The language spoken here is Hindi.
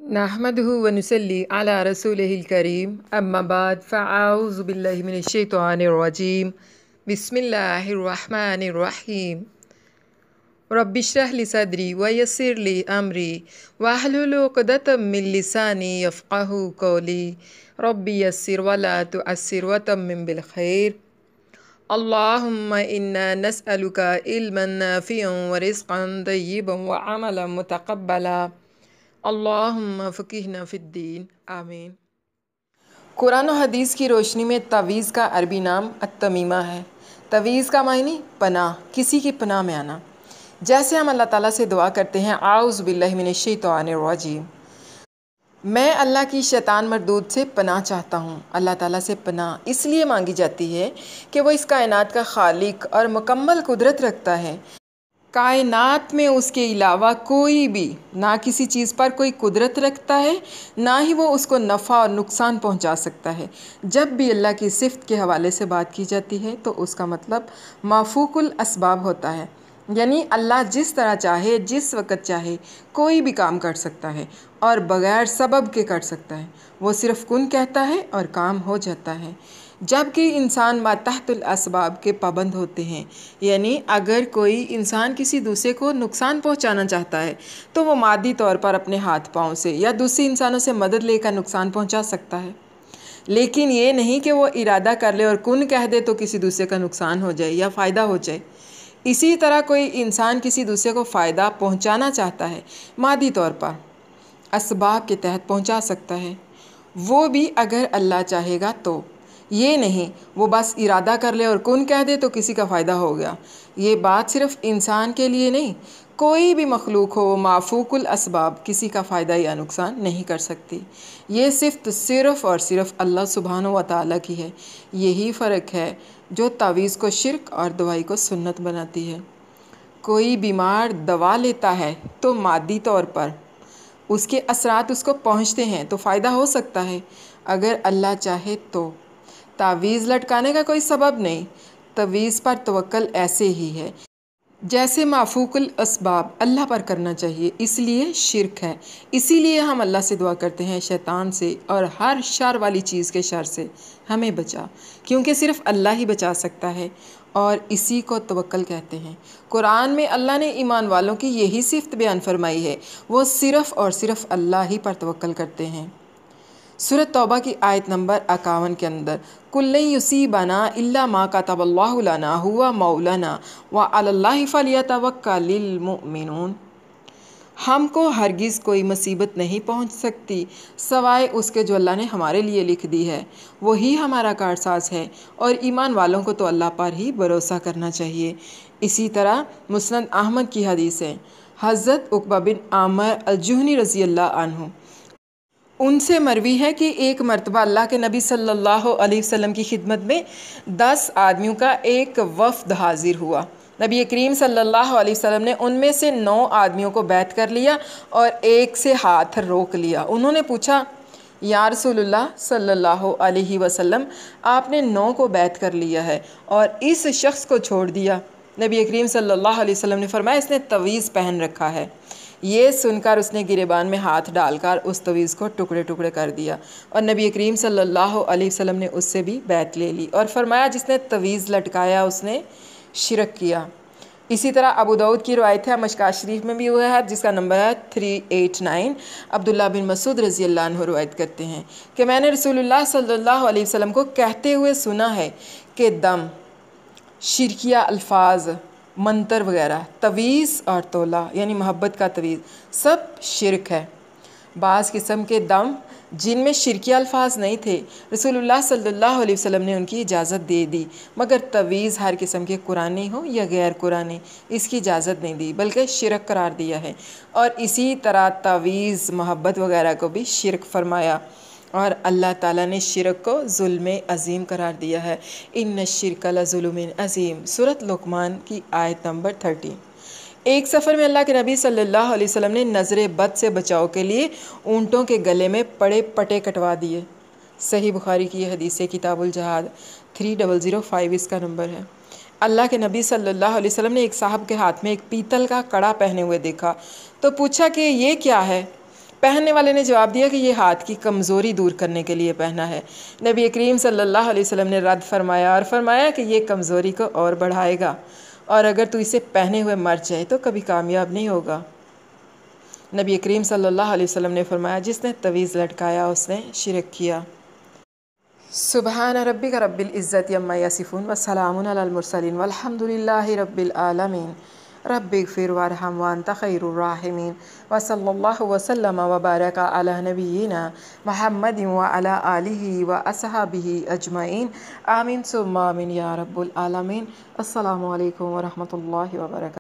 नहमदुहु व नुसल्ली अला रसूलिहिल करीम अम्मा बाद फ़अऊज़ु बिल्लाहि मिनश शैतानिर रजीम बिस्मिल्लाहिर रहमानिर रहीम रब्बिश्रह ली सदरी व यस्सिर ली अमरी वहलुल उक़दतम मिन लिसानी यफ़क़हू क़ौली रब्बी यस्सिर वला तुअस्सिर व तम्मिम बिल खैर अल्लाहुम्मा इन्ना नस्अलुका इल्मन नाफ़िअन व रिज़्क़न तय्यिबन व अमलन मुतक़ब्बला अल्लाहुम्मा फ़क़िहना फ़िद्दीन आमीन। कुरान और हदीस की रोशनी में तावीज़ का अरबी नाम अत्तमीमा है। तावीज़ का मायने पनाह, किसी की पनाह में आना। जैसे हम अल्लाह ताला से दुआ करते हैं आऊज़ु बिल्लाहि मिनश शैतानिर रजीम, मैं अल्लाह की शैतान मरदूद से पनाह चाहता हूँ। अल्लाह ताला से पनाह इसलिए मांगी जाती है कि वो इस कायनात का खालिक और मुकम्मल कुदरत रखता है। कायनात में उसके अलावा कोई भी ना किसी चीज़ पर कोई कुदरत रखता है, ना ही वो उसको नफ़ा और नुकसान पहुंचा सकता है। जब भी अल्लाह की सिफ़त के हवाले से बात की जाती है तो उसका मतलब माफूकुल असबाब होता है, यानी अल्लाह जिस तरह चाहे जिस वक़्त चाहे कोई भी काम कर सकता है और बग़ैर सबब के कर सकता है। वो सिर्फ़ कुन कहता है और काम हो जाता है। जबकि इंसान मातहतुल असबाब के पाबंद होते हैं, यानी अगर कोई इंसान किसी दूसरे को नुकसान पहुंचाना चाहता है तो वो मादी तौर पर अपने हाथ पाँव से या दूसरे इंसानों से मदद लेकर नुकसान पहुंचा सकता है, लेकिन ये नहीं कि वो इरादा कर ले और कुन कह दे तो किसी दूसरे का नुकसान हो जाए या फ़ायदा हो जाए। इसी तरह कोई इंसान किसी दूसरे को फ़ायदा पहुंचाना चाहता है, मादी तौर पर असबाब के तहत पहुंचा सकता है, वो भी अगर अल्लाह चाहेगा तो। ये नहीं वो बस इरादा कर ले और कुन कह दे तो किसी का फ़ायदा हो गया। ये बात सिर्फ़ इंसान के लिए नहीं, कोई भी मखलूक हो माफूकुल असबाब किसी का फ़ायदा या नुकसान नहीं कर सकती। ये सिर्फ़ और सिर्फ़ अल्लाह सुब्हानहू व तआला की है। यही फ़र्क है जो तावीज़ को शिर्क और दवाई को सुन्नत बनाती है। कोई बीमार दवा लेता है तो मादी तौर पर उसके असरात उसको पहुंचते हैं तो फ़ायदा हो सकता है, अगर अल्लाह चाहे तो। तावीज़ लटकाने का कोई सबब नहीं, तावीज़ पर तवक्ल ऐसे ही है जैसे माफूकुल असबाब अल्लाह पर करना चाहिए, इसलिए शिर्क है। इसीलिए हम अल्लाह से दुआ करते हैं शैतान से और हर शर वाली चीज़ के शर से हमें बचा, क्योंकि सिर्फ़ अल्लाह ही बचा सकता है और इसी को तवक्ल कहते हैं। कुरान में अल्लाह ने ईमान वालों की यही सिफ़त बयान फरमाई है, वो सिर्फ़ और सिर्फ़ अल्लाह ही पर तवक्ल करते हैं। सूरत तौबा की आयत नंबर 51 के अंदर कुल्लन युसीबना इल्ला मा कतबल्लाहु लना हुवा मौलाना व अलल्लाहि फलियतवक्कलिल मुमिनून, हमको हरगिज़ कोई मुसीबत नहीं पहुंच सकती सवाए उसके जो अल्लाह ने हमारे लिए लिख दी है, वही हमारा कारसाज है और ईमान वालों को तो अल्लाह पर ही भरोसा करना चाहिए। इसी तरह मुस्नद अहमद की हदीस है, हज़रत उक़बा बिन आमिर अल-जुहनी रज़ी अल्लाह अन्हु उनसे मरवी है कि एक मरतबा अल्लाह के नबी सल्लल्लाहु अलैहि वसल्लम की खिदमत में 10 आदमियों का एक वफ़द हाजिर हुआ। नबी करीम सल्लल्लाहु अलैहि वसल्लम ने उनमें से 9 आदमियों को बैत कर लिया और एक से हाथ रोक लिया। उन्होंने पूछा, या रसूलुल्लाह सल्लल्लाहु अलैहि वसल्लम, आपने 9 को बैत कर लिया है और इस शख्स को छोड़ दिया। नबी करीम सल्लल्लाहु अलैहि वसल्लम ने फरमाया, इसने तवीज़ पहन रखा है। ये सुनकर उसने गिरेबान में हाथ डालकर उस तवीज़ को टुकड़े टुकड़े कर दिया और नबी करीम सल्लल्लाहु अलैहि वसल्लम ने उससे भी बैत ले ली और फरमाया, जिसने तवीज़ लटकाया उसने शिरक किया। इसी तरह अबू दाऊद की रवायत है, मशकात शरीफ में भी हुआ है, जिसका नंबर है 389। अब्दुल्ला बिन मसूद रज़ी अल्लाह अन्हु रवायत करते हैं कि मैंने रसूलुल्लाह सल्लल्लाहु अलैहि वसल्लम को कहते हुए सुना है कि दम, शिरकिया अल्फाज, मंतर वगैरह, तवीज़ और तोला यानी मोहब्बत का तवीज़, सब शिरक है। बाज़ किस्म के दम जिनमें शिरकिया अल्फाज नहीं थे, रसूलुल्लाह सल्लल्लाहु अलैहि वसल्लम ने उनकी इजाज़त दे दी, मगर तवीज़ हर किस्म के कुरानी हो या गैर कुरानी, इसकी इजाज़त नहीं दी बल्कि शिरक करार दिया है। और इसी तरह तवीज़, मोहब्बत वगैरह को भी शिरक फरमाया और अल्लाह ताला ने शिरक को ज़ुल्म अज़ीम करार दिया है। इन्न शिरक लज़ुल्मुन अज़ीम, सूरत लुक़मान की आयत नंबर 30। एक सफ़र में अल्लाह के नबी सल्लल्लाहु अलैहि वसल्लम ने नज़र बद से बचाव के लिए ऊँटों के गले में पड़े पटे कटवा दिए। सही बुखारी की यह हदीस है, किताबुल जहाद 3005 इसका नंबर है। अल्लाह के नबी सल्लल्लाहु अलैहि वसल्लम ने एक साहब के हाथ में एक पीतल का कड़ा पहने हुए देखा तो पूछा कि ये क्या है। पहनने वाले ने जवाब दिया कि ये हाथ की कमज़ोरी दूर करने के लिए पहना है। नबी करीम सल्लल्लाहु अलैहि वसल्लम ने रद्द फरमाया और फरमाया कि ये कमज़ोरी को और बढ़ाएगा, और अगर तू इसे पहने हुए मर जाए तो कभी कामयाब नहीं होगा। नबी करीम सल्लल्लाहु अलैहि वसल्लम ने फरमाया, जिसने तवीज़ लटकाया उसने शिरक किया। सुबहान रब्बिक रब्बिल इज़्ज़ति अम्मा यसिफ़ून व सलामुन अलल मुरसलीन वल्हम्दुलिल्लाहि रब्बिल आलमीन। रब्बिग़फिर वरहम व अंत खैरुर राहिमीन। व सल्लल्लाहु व सल्लम व बारका अला नबिय्यिना मुहम्मदिन व अला आलिहि व अस्हाबिहि अजमईन। आमीन सुम्मा आमीन या रब्बुल आलमीन। अस्सलामु अलैकुम व रहमतुल्लाहि व बरकातुहू।